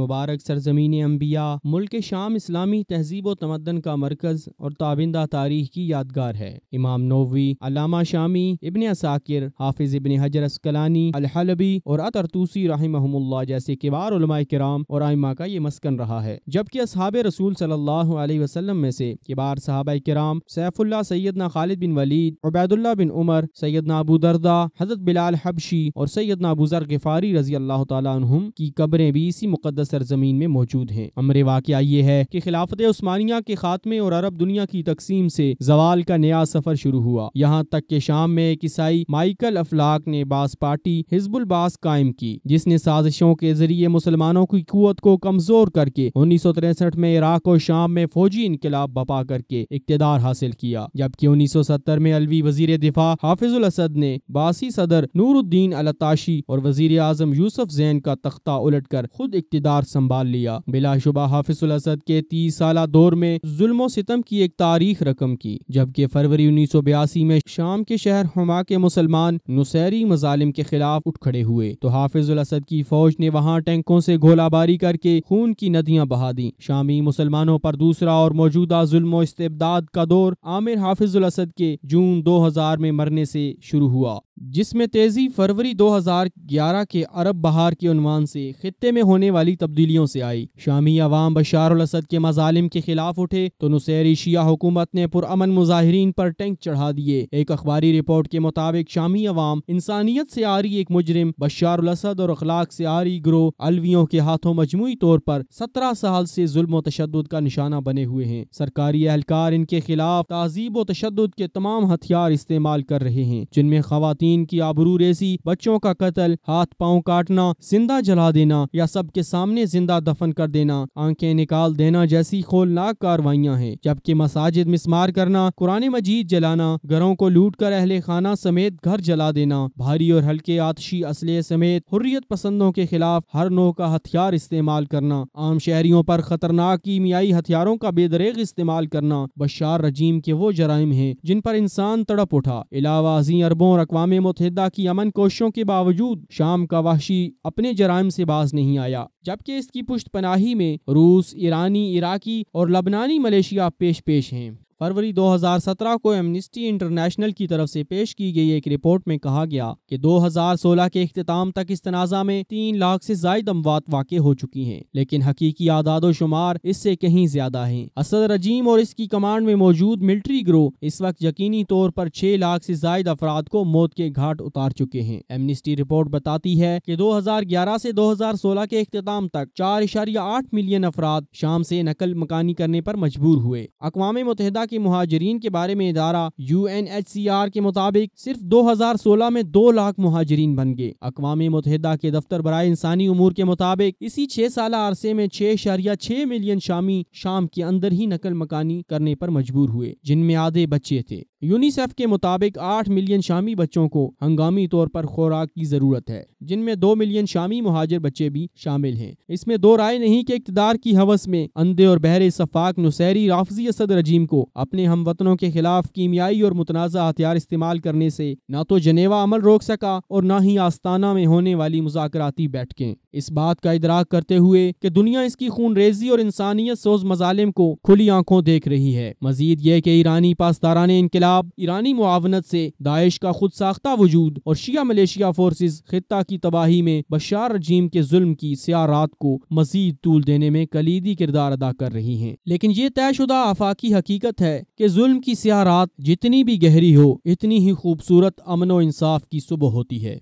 مبارک سرزمین انبیاء، ملک شام اسلامی تہذیب و تمدن کا مرکز اور تابندہ تاریخ کی یادگار ہے۔ امام نووی، علامہ شامی، ابن عساکر، حافظ ابن حجر عسقلانی، الحلبی اور الطرطوسی رحمہم اللہ جیسے کبار علماء کرام اور ائمہ کا یہ مسکن رہا ہے، جبکہ اصحاب رسول صلی اللہ علیہ وسلم میں سے کبار صحابہ کرام سیف اللہ سیدنا خالد بن ولید، عبید اللہ بن عمر، سیدنا ابو درداء، حضرت بلال حبشی اور سیدنا ابو ذر غفاری رضی اللہ تعالیٰ عنہم کی قبریں بھی اسی مقدس سرزمین میں موجود ہیں۔ امر واقعہ یہ ہے کہ خلافت عثمانیہ کے خاتمے اور عرب دنیا کی تقسیم سے زوال کا نیا سفر شروع ہوا، یہاں تک کہ شام میں ایک عیسائی مائیکل افلاک نے باس پارٹی حزب الباس قائم کی، جس نے سازشوں کے ذریعے مسلمانوں کی قوت کو کمزور کر کے 1963 میں عراق اور شام میں فوجی انقلاب برپا کر کے اقتدار حاصل کیا، جبکہ 1970 میں علوی وزیر دفاع حافظ الاسد نے باسی صدر نور الدین الاتاشی اور وزیر اعظم یوسف زین کا تختہ الٹ کر خود اقتدار سنبھال لیا۔ بلا شبہ حافظ الاسد کے 30 سالہ دور میں ظلم و ستم کی ایک تاریخ رقم کی، جبکہ فروری 1982 میں شام کے شہر حما کے مسلمان نصیری مظالم کے خلاف اٹھ کھڑے ہوئے تو حافظ الاسد کی فوج نے وہاں ٹینکوں سے گولہ باری کر کے خون کی ندیاں بہا دیں۔ شامی مسلمانوں پر دوسرا اور موجودہ ظلم و استبداد کا دور عامر حافظ الاسد کے جون 2000 میں مرنے سے شروع ہوا، جس میں تیزی فروری 2011 کے عرب بہار کے عنوان سے خطے میں ہونے والی تبدیلیوں سے آئی۔ شامی عوام بشار الاسد کے مظالم کے خلاف اٹھے تو نصیری شیعہ حکومت نے پرامن مظاہرین پر ٹینک چڑھا دیے۔ ایک اخباری رپورٹ کے مطابق شامی عوام انسانیت سے عاری ایک مجرم بشار الاسد اور اخلاق سے عاری گروہ علویوں کے ہاتھوں مجموعی طور پر 17 سال سے ظلم و تشدد کا نشانہ بنے ہوئے ہیں۔ سرکاری اہلکار ان کے خلاف تعذیب و تشدد کے تمام ہتھیار استعمال کر رہے ہیں، جن میں خواتین کی آبرو ریزی، بچوں کا قتل، ہاتھ پاؤں کاٹنا، زندہ جلا دینا یا سب کے سامنے زندہ دفن کر دینا، آنکھیں نکال دینا جیسی ہولناک کارروائیاں ہیں، جبکہ مساجد مسمار کرنا، قرآن مجید جلانا، گھروں کو لوٹ کر اہل خانہ سمیت گھر جلا دینا، بھاری اور ہلکے آتشی اسلحے سمیت حریت پسندوں کے خلاف ہر نوع کا ہتھیار استعمال کرنا، عام شہریوں پر خطرناک کیمیائی ہتھیاروں کا بے دریغ استعمال کرنا بشار رجیم کے وہ جرائم ہیں جن پر انسان تڑپ اٹھا۔ علاوہ ازیں عربوں اور اقوام متحدہ کی امن کوششوں کے باوجود شام کا وحشی اپنے جرائم سے باز نہیں آیا، جبکہ اس کی پشت پناہی میں روس، ایرانی، عراقی اور لبنانی ملیشیا پیش ہیں۔ فروری 2017 کو ایمنسٹی انٹرنیشنل کی طرف سے پیش کی گئی ایک رپورٹ میں کہا گیا کہ 2016 کے اختتام تک اس تنازع میں 3 لاکھ سے زائد اموات واقع ہو چکی ہیں، لیکن حقیقی اعداد و شمار اس سے کہیں زیادہ ہیں۔ اسد رجیم اور اس کی کمانڈ میں موجود ملٹری گروہ اس وقت یقینی طور پر 6 لاکھ سے زائد افراد کو موت کے گھاٹ اتار چکے ہیں۔ ایمنسٹی رپورٹ بتاتی ہے کہ 2011 سے 2016 کے اختتام تک 4.8 ملین افراد شام سے نقل مکانی کرنے پر مجبور ہوئے۔ اقوام متحدہ کے مہاجرین کے بارے میں ادارہ UNHCR کے مطابق صرف 2016 میں 2 لاکھ مہاجرین بن گئے۔ اقوام متحدہ کے دفتر برائے انسانی امور کے مطابق اسی 6 سالہ عرصے میں 6.6 ملین شامی شام کے اندر ہی نقل مکانی کرنے پر مجبور ہوئے، جن میں آدھے بچے تھے۔ یونیسیف کے مطابق 8 ملین شامی بچوں کو ہنگامی طور پر خوراک کی ضرورت ہے، جن میں 2 ملین شامی مہاجر بچے بھی شامل ہیں۔ اس میں دو رائے نہیں کہ اقتدار کی ہوس میں اندھے اور بہرے صفاق نصیری رافضی اسد رجیم کو اپنے ہم وطنوں کے خلاف کیمیائی اور متنازع ہتھیار استعمال کرنے سے نہ تو جنیوا عمل روک سکا اور نہ ہی آستانہ میں ہونے والی مذاکراتی بیٹھکیں۔ اس بات کا ادراک کرتے ہوئے کہ دنیا اس کی خون ریزی اور انسانیت سوز مظالم کو کھلی آنکھوں دیکھ رہی ہے، مزید یہ کہ ایرانی پاسداران انقلاب، ایرانی معاونت سے داعش کا خود ساختہ وجود اور شیعہ ملیشیا فورسز خطہ کی تباہی میں بشار رجیم کے ظلم کی سیاہ رات کو مزید طول دینے میں کلیدی کردار ادا کر رہی ہیں۔ لیکن یہ طے شدہ آفاقی حقیقت ہے کہ ظلم کی سیاہ رات جتنی بھی گہری ہو، اتنی ہی خوبصورت امن و انصاف کی صبح ہوتی ہے۔